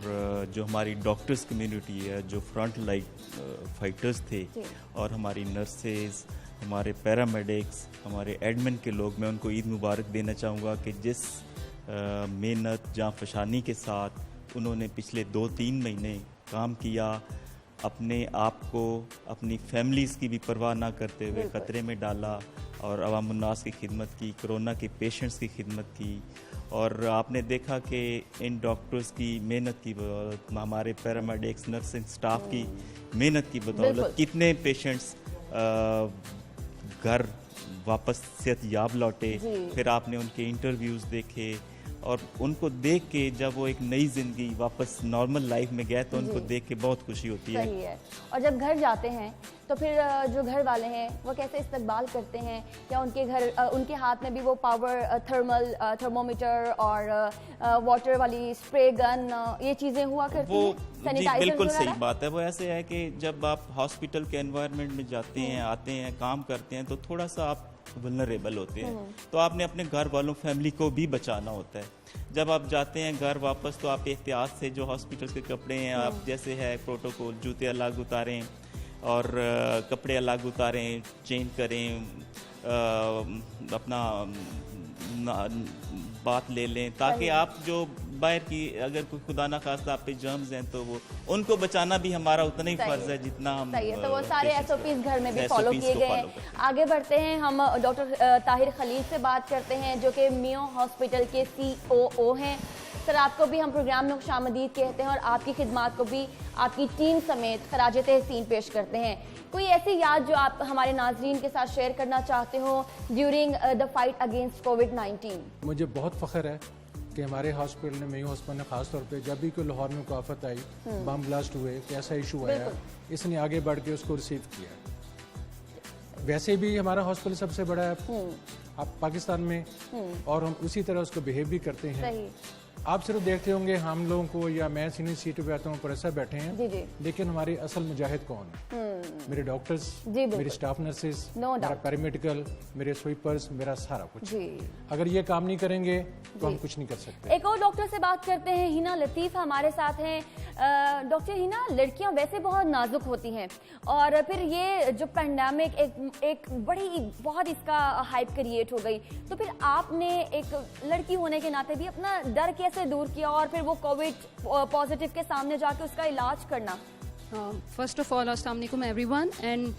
जो हमारी डॉक्टर्स कम्युनिटी है, जो फ्रंट लाइन फाइटर्स थे, और हमारी नर्सेज, हमारे पैरामेडिक्स, हमारे एडमिन के लोग, मैं उनको ईद मुबारक देना चाहूँगा कि जिस मेहनत जांफशानी के साथ उन्होंने पिछले 2-3 महीने काम किया, अपने आप को, अपनी फैमिलीज़ की भी परवाह ना करते हुए ख़तरे में डाला और अवामुन्नास की खिदमत की, कोरोना के पेशेंट्स की खिदमत की। और आपने देखा कि इन डॉक्टर्स की मेहनत की बदौलत, हमारे पैरामेडिक्स, नर्सिंग स्टाफ की मेहनत की बदौलत कितने पेशेंट्स घर वापस सेहतयाब लौटे। फिर आपने उनके इंटरव्यूज़ देखे, और उनको देख के जब वो एक नई ज़िंदगी वापस नॉर्मल लाइफ में गए तो उनको देख के बहुत खुशी होती है। सही है। और जब घर जाते हैं तो फिर जो घर वाले हैं वो कैसे इस्तकबाल करते हैं? क्या उनके हाथ में भी वो पावर थर्मोमीटर और वाटर वाली स्प्रे गन ये चीज़ें हुआ करती हैं? सैनिटाइजर बिल्कुल सही बात है। वो ऐसे है कि जब आप हॉस्पिटल के एनवायरनमेंट में जाते हैं, आते हैं, काम करते हैं तो थोड़ा सा आप वल्नरेबल होते हैं, तो आपने अपने घर वालों फैमिली को भी बचाना होता है। जब आप जाते हैं घर वापस तो आप एहतियात से जो हॉस्पिटल के कपड़े हैं, आप जैसे है प्रोटोकॉल, जूते अलग उतारें और कपड़े अलग उतारें, चेंज करें, अपना बात ले लें ताकि आप जो बाहर की अगर कोई खुदा ना खास्ता आप पे जर्म्स हैं तो वो उनको बचाना भी हमारा उतना ही फर्ज है जितना हम। सही है। तो वो सारे SOPs घर में भी फॉलो किए गए हैं। आगे बढ़ते हैं, हम डॉक्टर ताहिर खलील से बात करते हैं जो कि मियो हॉस्पिटल के COO हैं। सर, आपको भी हम प्रोग्राम में खुशामदीद कहते हैं और आपकी खिदमात को भी आपकी टीम समेत खराज तहसीन पेश करते हैं। कोई ऐसी याद जो आप हमारे नाजरीन के साथ शेयर करना चाहते हो during the fight against COVID-19? मुझे बहुत फ़ख्र है कि हमारे हॉस्पिटल ने, मेयो हॉस्पिटल ने खास तौर पे जब भी कोई लाहौर में कोई आफत आई, बम ब्लास्ट हुए, कैसा इशू आया, इसने आगे बढ़ के उसको रिसीव किया। वैसे भी हमारा हॉस्पिटल सबसे बड़ा है आप पाकिस्तान में और हम उसी तरह उसको बिहेव भी करते हैं। आप सिर्फ देखते होंगे हम लोगों को, या मैं सीनियर सीट पे आता हूँ प्रोफेसर बैठे हैं, लेकिन हमारे असल मुजाहिद कौन है? मेरे डॉक्टर्स, मेरी स्टाफ नर्सेज, मेरा पैरामेडिकल, मेरे स्वीपर्स, मेरा सारा कुछ। अगर ये काम नहीं करेंगे तो हम कुछ नहीं कर सकते। एक और डॉक्टर से बात करते हैं, हिना लतीफ हमारे साथ हैं। डॉक्टर हिना, लड़कियां वैसे बहुत नाजुक होती हैं और फिर ये जो पैंडेमिक एक बहुत इसका हाइप क्रिएट हो गई, तो फिर आपने एक लड़की होने के नाते भी अपना डर कैसे दूर किया और फिर वो कोविड पॉजिटिव के सामने जाके उसका इलाज करना? फर्स्ट ऑफ ऑल अस्सलाम वालेकुम एवरीवन एंड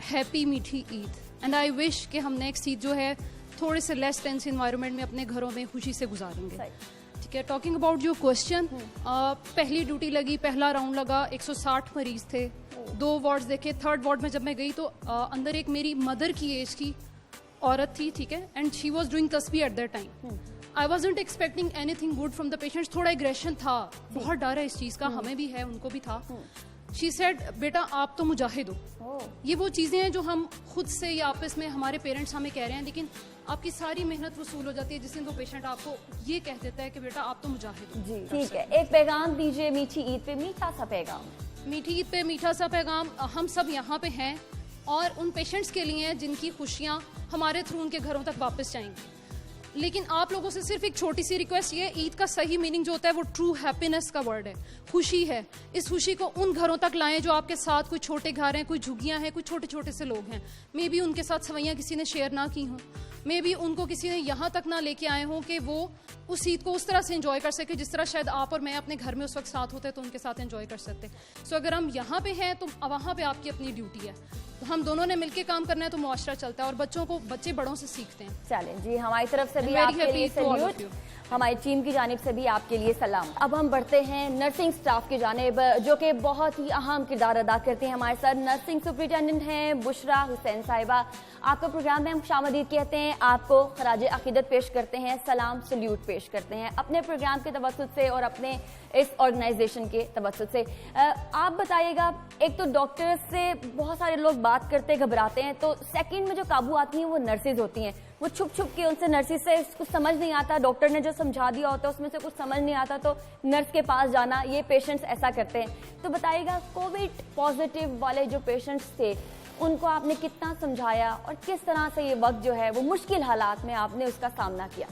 हैप्पी मीठी ईद। एंड आई विश कि हम नेक्स्ट ईद जो है थोड़े से लेस टेंस इन्वायरमेंट में अपने घरों में खुशी से गुजारेंगे। ठीक है, टॉकिंग अबाउट योर क्वेश्चन, पहली ड्यूटी लगी, पहला राउंड लगा, 160 मरीज थे, 2 वार्ड्स देखे। 3rd वार्ड में जब मैं गई तो अंदर एक मेरी मदर की एज की औरत थी, ठीक है, एंड शी वॉज डूइंग तस्बीह at that time. I wasn't expecting anything good from the patients. थोड़ा एग्रेशन था, बहुत डर है इस चीज़ का, हमें भी है, उनको भी था। शी सेड, बेटा आप तो मुजाहिद हो। ये वो चीज़ें हैं जो हम खुद से या आपस में हमारे पेरेंट्स हमें कह रहे हैं, लेकिन आपकी सारी मेहनत वसूल हो जाती है जिस दिन वो पेशेंट आपको ये कह देता है कि बेटा आप तो मुजाहिद हो। जी ठीक है, एक पैगाम दीजिए मीठी ईद पे, मीठा सा पैगाम। मीठी ईद पे मीठा सा पैगाम, हम सब यहाँ पे हैं और उन पेशेंट्स के लिए जिनकी खुशियाँ हमारे थ्रू उनके घरों तक वापस जाएंगी। लेकिन आप लोगों से सिर्फ एक छोटी सी रिक्वेस्ट ये, ईद का सही मीनिंग जो होता है वो ट्रू हैप्पीनेस का वर्ड है, खुशी है। इस खुशी को उन घरों तक लाएं जो आपके साथ कोई छोटे घर हैं, कोई झुग्गियां हैं, कोई छोटे छोटे से लोग हैं। मे बी उनके साथ सवैयाँ किसी ने शेयर ना की हों, मे बी उनको किसी ने यहाँ तक ना लेके आए हों कि वो उस ईद को उस तरह से एंजॉय कर सके जिस तरह शायद आप और मैं अपने घर में उस वक्त साथ होते तो उनके साथ एंजॉय कर सकते। सो अगर हम यहाँ पे हैं तो वहाँ पे आपकी अपनी ड्यूटी है, तो हम दोनों ने मिलके काम करना है तो मुआशरा चलता है और बच्चे बड़ों से सीखते हैं। चलें जी, हमारी तरफ से भी आपके लिए सैल्यूट, हमारी टीम की जानिब से भी आपके लिए सलाम। अब हम बढ़ते हैं नर्सिंग स्टाफ की जानिब जो कि बहुत ही अहम किरदार अदा करते हैं। हमारे साथ नर्सिंग सुपरिटेंडेंट हैं बुशरा हुसैन साहिबा। आपको प्रोग्राम में हम खुशामदीद कहते हैं, आपको खराज अकीदत पेश करते हैं, सलाम सल्यूट पेश करते हैं अपने प्रोग्राम के तवज्जुद से और अपने इस ऑर्गेनाइजेशन के तवज्जुद से। आप बताइएगा, एक तो डॉक्टर्स से बहुत सारे लोग बात करते घबराते हैं, तो सेकंड में जो काबू आती हैं वो नर्सेज होती हैं। वो छुप छुप के उनसे नर्सिस से कुछ समझ नहीं आता, डॉक्टर ने जो समझा दिया होता है उसमें से कुछ समझ नहीं आता तो नर्स के पास जाना, ये पेशेंट्स ऐसा करते हैं। तो बताइएगा, कोविड पॉजिटिव वाले जो पेशेंट्स थे उनको आपने कितना समझाया और किस तरह से ये वक्त जो है वो मुश्किल हालात में आपने उसका सामना किया?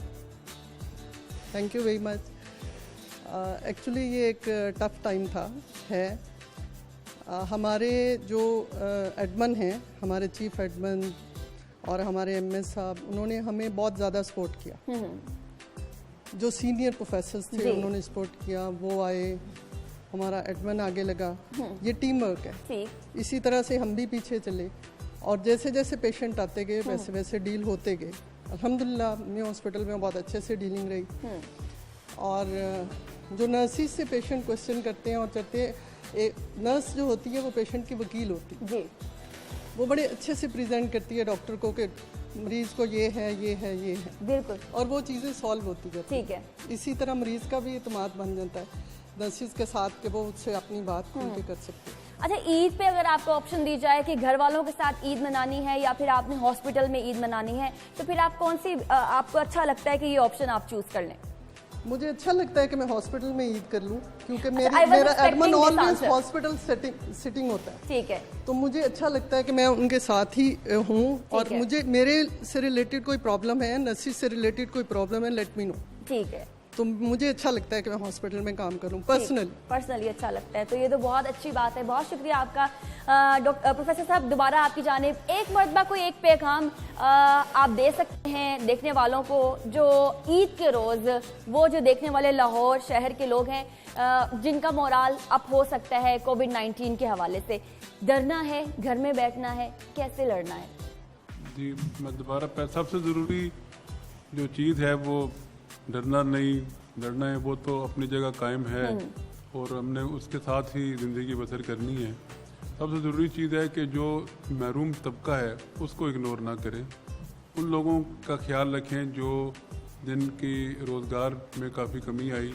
Thank you very much. Actually ये एक टफ टाइम था है। हमारे जो एडमन हैं, हमारे चीफ एडमन और हमारे एमएस साहब, उन्होंने हमें बहुत ज़्यादा सपोर्ट किया। जो सीनियर प्रोफेसर्स थे उन्होंने सपोर्ट किया, वो आए, हमारा एडमन आगे लगा। ये टीम वर्क है। इसी तरह से हम भी पीछे चले और जैसे जैसे पेशेंट आते गए वैसे वैसे डील होते गए। अल्हम्दुलिल्लाह मेरे हॉस्पिटल में बहुत अच्छे से डीलिंग रही। और जो नर्सिस से पेशेंट क्वेश्चन करते हैं और चलते हैं, नर्स जो होती है वो पेशेंट की वकील होती है। वो बड़े अच्छे से प्रेजेंट करती है डॉक्टर को कि मरीज को ये है ये है ये है, बिल्कुल, और वो चीज़ें सॉल्व होती जाती ठीक है। इसी तरह मरीज का भी इत्मीनान बन जाता है नर्सिस के साथ कि वो उससे अपनी बात खुल के कर सकते हैं। अच्छा, ईद पे अगर आपको ऑप्शन दी जाए कि घर वालों के साथ ईद मनानी है या फिर आपने हॉस्पिटल में ईद मनानी है, तो फिर आप कौन सी आपको अच्छा लगता है कि ये ऑप्शन आप चूज कर लें? मुझे अच्छा लगता है कि मैं हॉस्पिटल में ईद कर लूं, क्योंकि I was मेरा expecting Edmund this always answer. Hospital sitting होता है, ठीक है। तो मुझे अच्छा लगता है कि मैं उनके साथ ही हूँ, और है। मुझे मेरे से रिलेटेड कोई प्रॉब्लम है, नर्सिस से रिलेटेड कोई प्रॉब्लम है, लेट मी नो। ठीक है, तो मुझे अच्छा लगता है कि मैं हॉस्पिटल में काम करूं पर्सनली अच्छा लगता है, तो ये तो बहुत अच्छी बात है। बहुत शुक्रिया आपका प्रोफेसर साहब। दोबारा आपकी जानिब एक मरतबा कोई एक पैगाम आप दे सकते हैं देखने वालों को, जो ईद के रोज़ वो जो देखने वाले लाहौर शहर के लोग हैं जिनका मोराल अप हो सकता है कोविड-19 के हवाले से, डरना है, घर में बैठना है, कैसे लड़ना है? जी, मैं दोबारा सबसे ज़रूरी जो चीज़ है वो डरना नहीं, डरना है वो तो अपनी जगह कायम है और हमने उसके साथ ही ज़िंदगी बसर करनी है। सबसे ज़रूरी चीज़ है कि जो महरूम तबका है उसको इग्नोर ना करें, उन लोगों का ख्याल रखें जो जिनकी रोज़गार में काफ़ी कमी आई,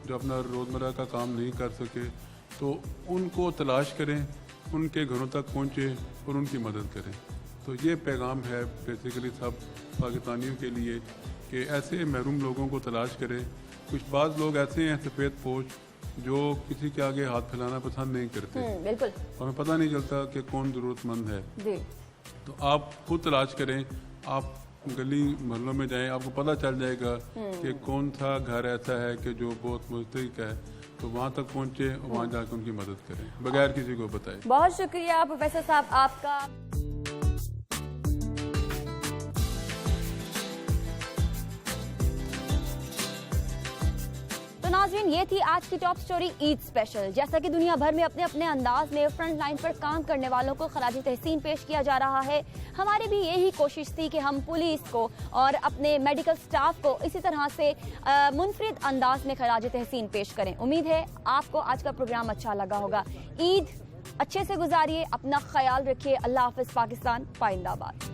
जो अपना रोज़मर्रा का काम नहीं कर सके, तो उनको तलाश करें, उनके घरों तक पहुँचे और उनकी मदद करें। तो ये पैगाम है बेसिकली सब पाकिस्तानियों के लिए कि ऐसे महरूम लोगों को तलाश करें। कुछ बाज़ लोग ऐसे हैं सफ़ेद पोश जो किसी के आगे हाथ फैलाना पसंद नहीं करते, बिल्कुल, और हमें पता नहीं चलता कि कौन ज़रूरतमंद है। जी। तो आप खुद तलाश करें, आप गली मोहल्लों में जाएं, आपको पता चल जाएगा कि कौन सा घर ऐसा है कि जो बहुत मुस्तहिक है, तो वहाँ तक पहुँचे और वहाँ जाकर उनकी मदद करें बगैर किसी को बताए। बहुत शुक्रिया प्रोफेसर साहब आपका। नाज़रीन, ये थी आज की टॉप स्टोरी ईद स्पेशल। जैसा कि दुनिया भर में अपने अपने अंदाज में फ्रंट लाइन पर काम करने वालों को खराज तहसीन पेश किया जा रहा है, हमारी भी यही कोशिश थी कि हम पुलिस को और अपने मेडिकल स्टाफ को इसी तरह से मुनफरिद अंदाज में खराज तहसीन पेश करें। उम्मीद है आपको आज का प्रोग्राम अच्छा लगा होगा। ईद अच्छे से गुजारिए, अपना ख्याल रखिए। अल्लाह हाफिज। पाकिस्तान पाइंदाबाद।